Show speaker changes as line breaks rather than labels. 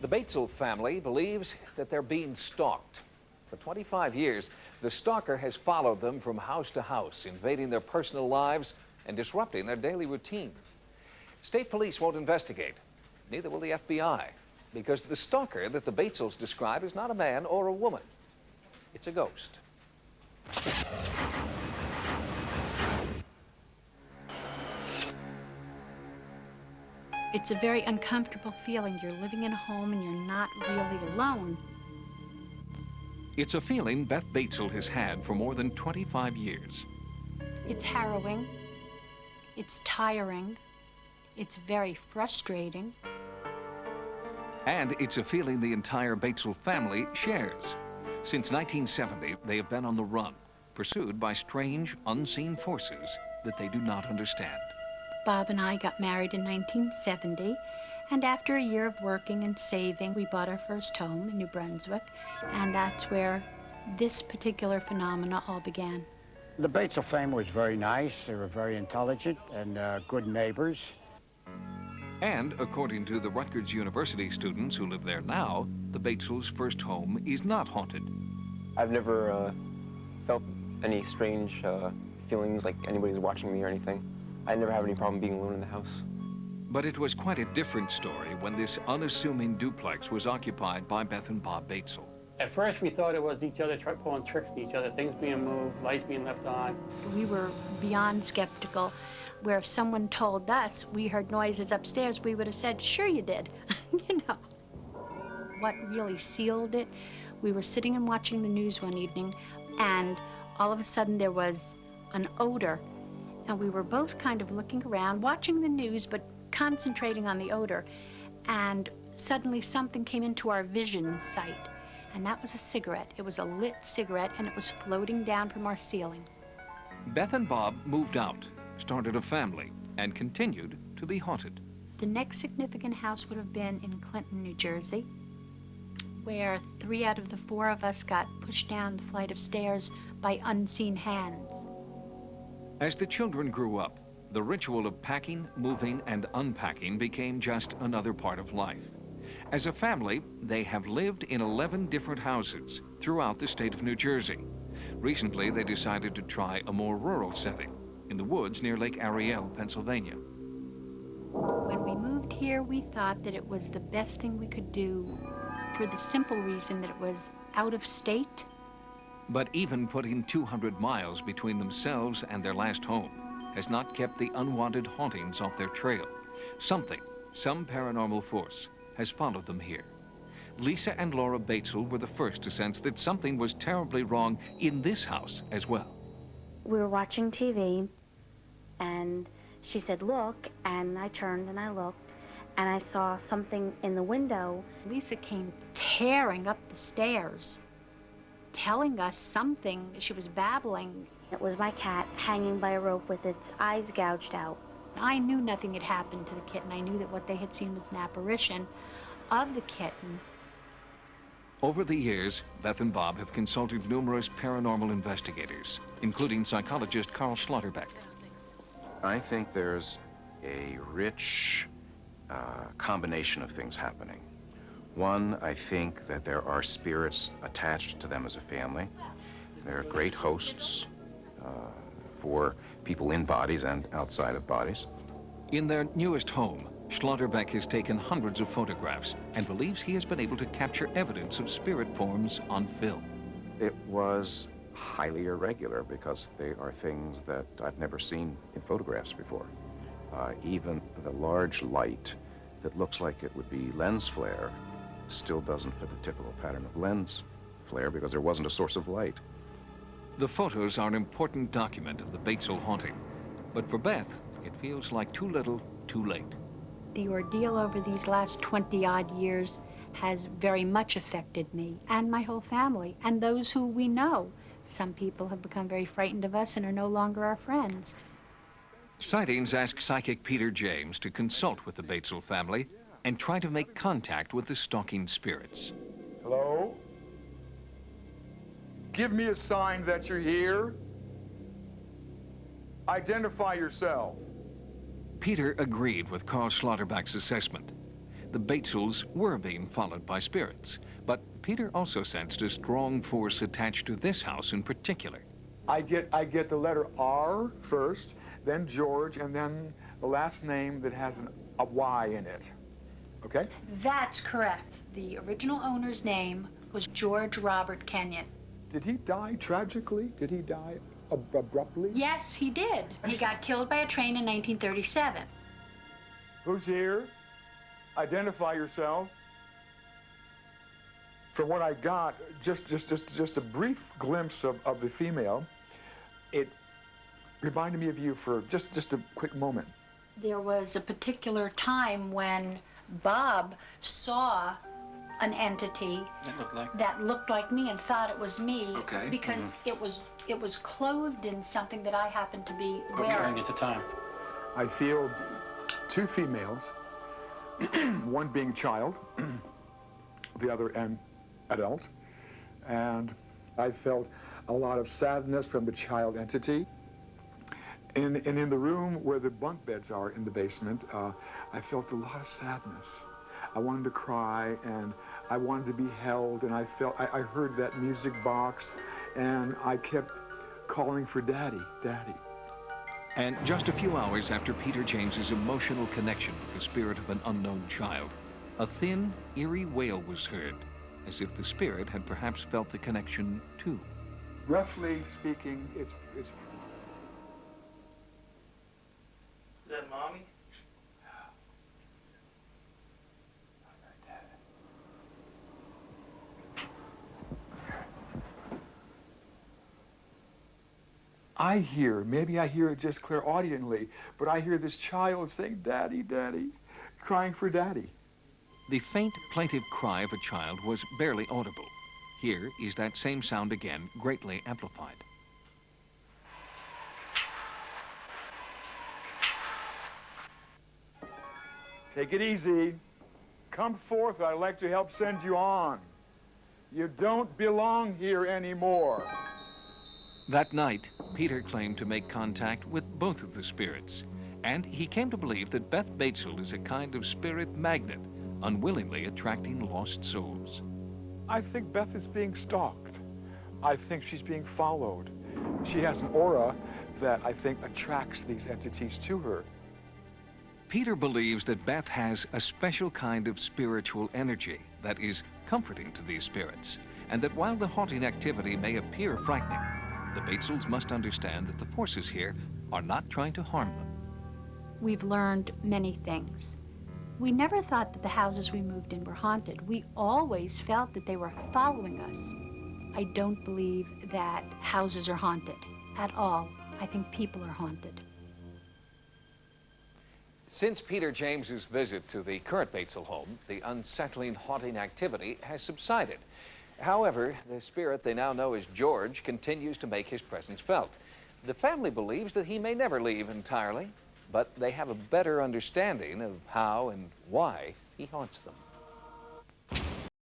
The Batesel family believes that they're being stalked. For 25 years, the stalker has followed them from house to house, invading their personal lives and disrupting their daily routine. State police won't investigate. Neither will the FBI, because the stalker that the Batesels describe is not a man or a woman. It's a ghost.
It's a very uncomfortable feeling. You're living in a home and you're not really alone.
It's a feeling Beth Batesel has had for more than 25 years.
It's harrowing. It's tiring. It's very frustrating.
And it's a feeling the entire Batesel family shares. Since 1970, they have been on the run, pursued by strange, unseen forces that they do not understand.
Bob and I got married in 1970, and after a year of working and saving, we bought our first home in New Brunswick, and that's where this particular phenomena all began.
The Batesel family was very nice. They were very intelligent and good neighbors.
And according to the Rutgers University students who live there now, the Batesels' first home is not haunted.
I've never felt any strange feelings like anybody's watching me or anything. I never have any problem being alone in the house.
But it was quite a different story when this unassuming duplex was occupied by Beth and Bob Batesel.
At first we thought it was each other pulling tricks on each other, things being moved, lights being left on.
We were beyond skeptical. Where if someone told us we heard noises upstairs, we would have said, sure you did, you know. What really sealed it, we were sitting and watching the news one evening, and all of a sudden there was an odor, and we were both kind of looking around, watching the news, but concentrating on the odor, and suddenly something came into our vision sight, and that was a cigarette. It was a lit cigarette, and it was floating down from our ceiling.
Beth and Bob moved out, started a family, and continued to be haunted.
The next significant house would have been in Clinton, New Jersey, where 3 out of the 4 of us got pushed down the flight of stairs by unseen hands.
As the children grew up, the ritual of packing, moving, and unpacking became just another part of life. As a family, they have lived in 11 different houses throughout the state of New Jersey. Recently, they decided to try a more rural setting in the woods near Lake Ariel, Pennsylvania.
When we moved here, we thought that it was the best thing we could do for the simple reason that it was out of state.
But even putting 200 miles between themselves and their last home has not kept the unwanted hauntings off their trail. Some paranormal force has followed them here. Lisa and Laura Batesel were the first to sense that something was terribly wrong in this house as well.
We were watching TV, and she said, look, and I turned and I looked, and I saw something in the window.
Lisa came tearing up the stairs, telling us something. She was babbling.
It was my cat hanging by a rope with its eyes gouged out.
I knew nothing had happened to the kitten. I knew that what they had seen was an apparition of the kitten.
Over the years, Beth and Bob have consulted numerous paranormal investigators, including psychologist Carl Schlotterbeck.
I think there's a rich combination of things happening. One, I think that there are spirits attached to them as a family. They're great hosts for people in bodies and outside of bodies.
In their newest home, Schlotterbeck has taken hundreds of photographs and believes he has been able to capture evidence of spirit forms on film.
It was highly irregular because they are things that I've never seen in photographs before. Even the large light that looks like it would be lens flare still doesn't fit the typical pattern of lens flare because there wasn't a source of light.
The photos are an important document of the Batesel haunting, but for Beth, it feels like too little, too late.
The ordeal over these last 20-odd years has very much affected me and my whole family and those who we know. Some people have become very frightened of us and are no longer our friends.
Sightings asked psychic Peter James to consult with the Batesel family and try to make contact with the stalking spirits.
Hello? Give me a sign that you're here. Identify yourself.
Peter agreed with Carl Schlotterbeck's assessment. the Batesels were being followed by spirits. But Peter also sensed a strong force attached to this house in particular.
I get the letter R first, then George, and then the last name that has a Y in it. Okay?
That's correct. The original owner's name was George Robert Kenyon.
Did he die tragically? Did he die abruptly?
Yes, he did. He got killed by a train in 1937.
Who's here? Identify yourself. From what I got, just a brief glimpse of the female, it reminded me of you for just a quick moment.
There was a particular time when Bob saw an entity that looked like me and thought it was me.
Okay.
Because it was clothed in something that I happened to be
Wearing
wearing.
at the time.
I feel two females, one being child, the other an adult, and I felt a lot of sadness from the child entity. And in the room where the bunk beds are in the basement, I felt a lot of sadness. I wanted to cry, and I wanted to be held, and I heard that music box, and I kept calling for Daddy, Daddy.
And just a few hours after Peter James's emotional connection with the spirit of an unknown child, a thin, eerie wail was heard, as if the spirit had perhaps felt the connection too.
Roughly speaking, it's
Is that Mommy?
I hear, maybe I hear it just clairaudiently, but I hear this child saying, Daddy, Daddy, crying for Daddy.
The faint, plaintive cry of a child was barely audible. Here is that same sound again, greatly amplified.
Take it easy. Come forth, I'd like to help send you on. You don't belong here anymore.
That night, Peter claimed to make contact with both of the spirits, and he came to believe that Beth Batesel is a kind of spirit magnet, unwillingly attracting lost souls.
I think Beth is being stalked. I think she's being followed. She has an aura that I think attracts these entities to her.
Peter believes that Beth has a special kind of spiritual energy that is comforting to these spirits, and that while the haunting activity may appear frightening, the Batesels must understand that the forces here are not trying to harm them.
We've learned many things. We never thought that the houses we moved in were haunted. We always felt that they were following us. I don't believe that houses are haunted at all. I think people are haunted.
Since Peter James's visit to the current Batesel home, the unsettling haunting activity has subsided. However, the spirit they now know as George continues to make his presence felt. The family believes that he may never leave entirely, but they have a better understanding of how and why he haunts them.